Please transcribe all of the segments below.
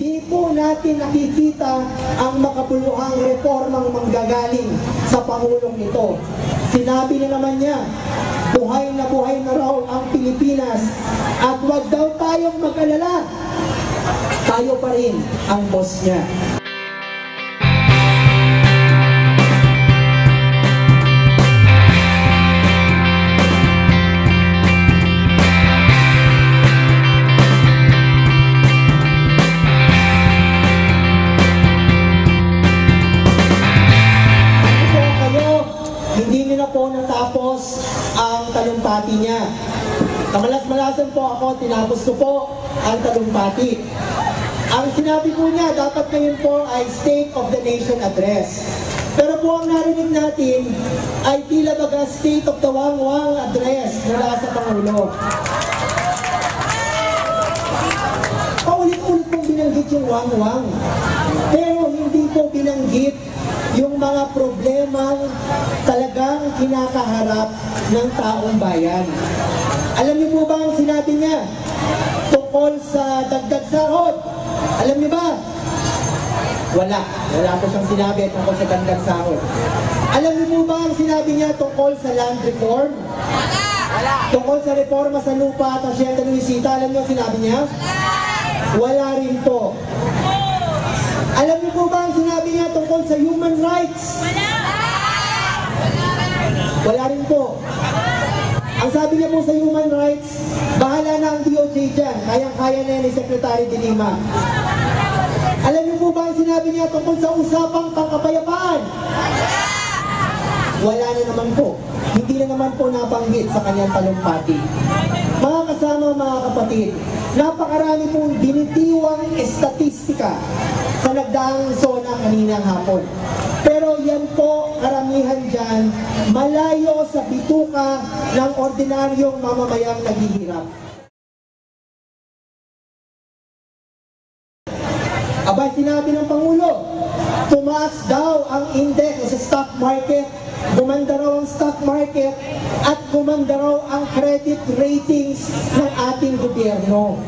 hindi po natin nakikita ang makabuluhang reformang manggagaling sa Pangulong ito. Sinabi na naman niya, buhay na raw ang Pilipinas at wag daw tayong mag-alala. Tayo pa rin ang boss niya. Hindi na po natapos ang talumpati niya. Kamalas-malasan po ako, tinapos ko po ang talumpati. Ang sinabi po niya, dapat ngayon po ay State of the Nation Address. Pero po ang narinig natin ay tila baga State of the Wang-Wang Address mula sa Pangulo. Paulit-ulit pong binanggit yung Wang-Wang. Pero hindi po binanggit yung mga problemang talagang kinakaharap ng taong bayan. Alam niyo po ba ang sinabi niya tungkol sa dagdag sahod? Alam niyo ba? Wala po siyang sinabi tungkol sa dagdag sahod. Alam niyo po ba ang sinabi niya tungkol sa land reform? Wala. Tungkol sa reforma sa lupa at asyenda ng Luisita, alam niyo ang sinabi niya? Wala rin po. Alam niyo po ba ang sinabi niya tungkol sa human rights? Wala rin po. Ang sabi niya po sa human rights, bahala na ang DOJ dyan. Kayang-kaya na yan ni Secretary de Lima. Alam niyo po ba ang sinabi niya tungkol sa usapang pangkapayapaan? Wala na naman po. Hindi na naman po nabanggit sa kanyang talumpati. Mga kasama, mga kapatid, napakarami pong binitiwang estatistika sa nagdaang zona kaninang hapon. Pero yan po, karamihan dyan, malayo sa bituka ng ordinaryong mamamayang naghihirap. Aba, sinabi ng Pangulo, tumaas daw ang index sa stock market, gumanda raw ang stock market, at gumanda raw ang credit ratings ng ating gobyerno.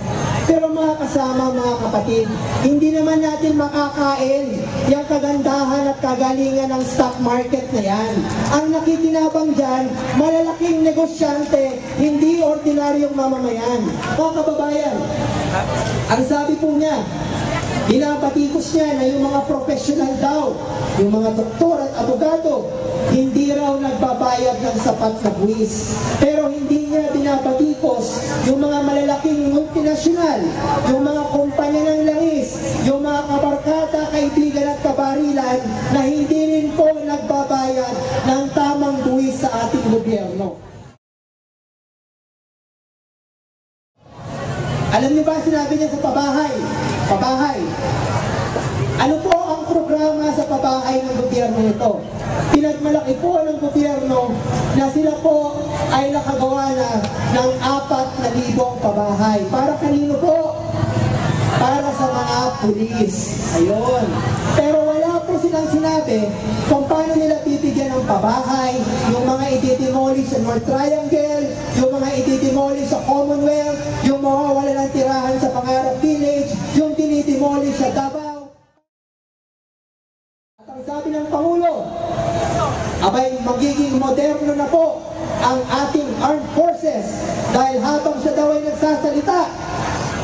Pero mga kasama, mga kapatid, hindi naman natin makakain yung kagandahan at kagalingan ng stock market na yan. Ang nakikinabang dyan, malalaking negosyante, hindi ordinaryong mamamayan. Mga kababayan, ang sabi po niya, binabatikos niya na yung mga professional daw, yung mga doktor at abogado, hindi raw nagbabayad ng sapat na buwis. Pero hindi niya binabatikos yung mga malalaking multinasyonal, yung mga kumpanya ng langis, yung mga kabarkada, kaibigan at kabarilan na hindi rin po nagbabayad ng tamang buwis sa ating gobyerno. Alam niyo ba sinabi niya sa pabahay? Pabahay. Ano po ang programa sa pabahay ng gobyerno nito? Pinagmalaki po ng gobyerno na sila po ay nakagawa na ng 4,000 pabahay. Para kanino po? Para sa mga pulis. Ayun. Pero wala po silang sinabi kung paano nila bibigyan ng pabahay, yung mga i-demolish sa North Triangle, yung mga i-demolish sa Commonwealth, yung mawawala ng tirahan sa Pangarap Village, yung dinidemolish sa Davao. At ang sabi ng Pangulo, abay magiging moderno na po ang ating armed forces dahil habang siya daw ay nagsasalita,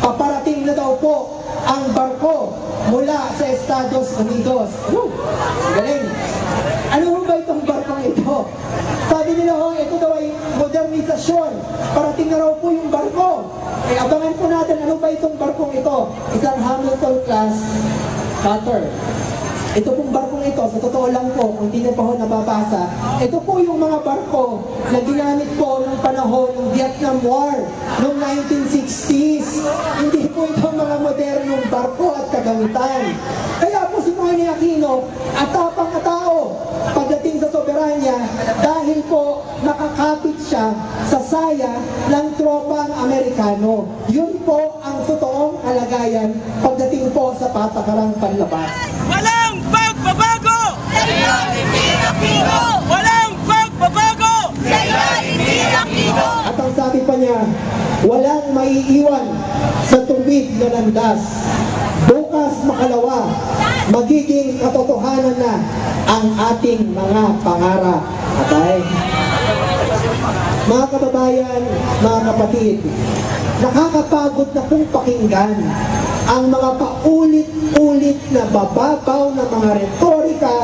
paparating na daw po ang barko mula sa Estados Unidos. Galing! Ano ba itong barkong ito? Sabi nila, ito daw ay modernisasyon. Parating na raw po yung barko. Abangan po natin, ano ba itong barkong ito? Isang Hamilton class cutter. Ito pong barkong ito, sa totoo lang po, kung hindi na pa ho nababasa, ito po yung mga barko na ginamit po ng panahon ng Vietnam War noong 1960s. Hindi po ito mga modernong barko at kagamitan. Kaya po si Noynoy Aquino, atapang na tao pagdating sa soberanya dahil po nakakapit siya sa saya ng tropang Amerikano. Yun po ang totoong kalagayan pagdating po sa patakarang panlabas. Walang pagbabago! Sa'yo hindi Aquino! Walang pagbabago! Sa'yo hindi Aquino! At ang sabi pa niya, walang maiiwan sa tuwid na landas. Bukas magiging katotohanan na ang ating mga pangarap. Okay? Mga kababayan, mga kapatid, nakakapagod na pong pakinggan ang mga paulit-ulit na bababaw na mga retorika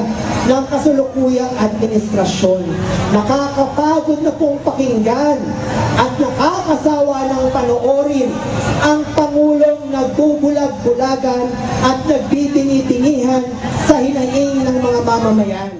ng kasulukuyang administrasyon. Nakakapagod na pong pakinggan at nakakasawa ng panoorin ang Pangulong nagbubulag-bulagan at nagbibingi-bingihan sa hinaing ng mga mamamayan.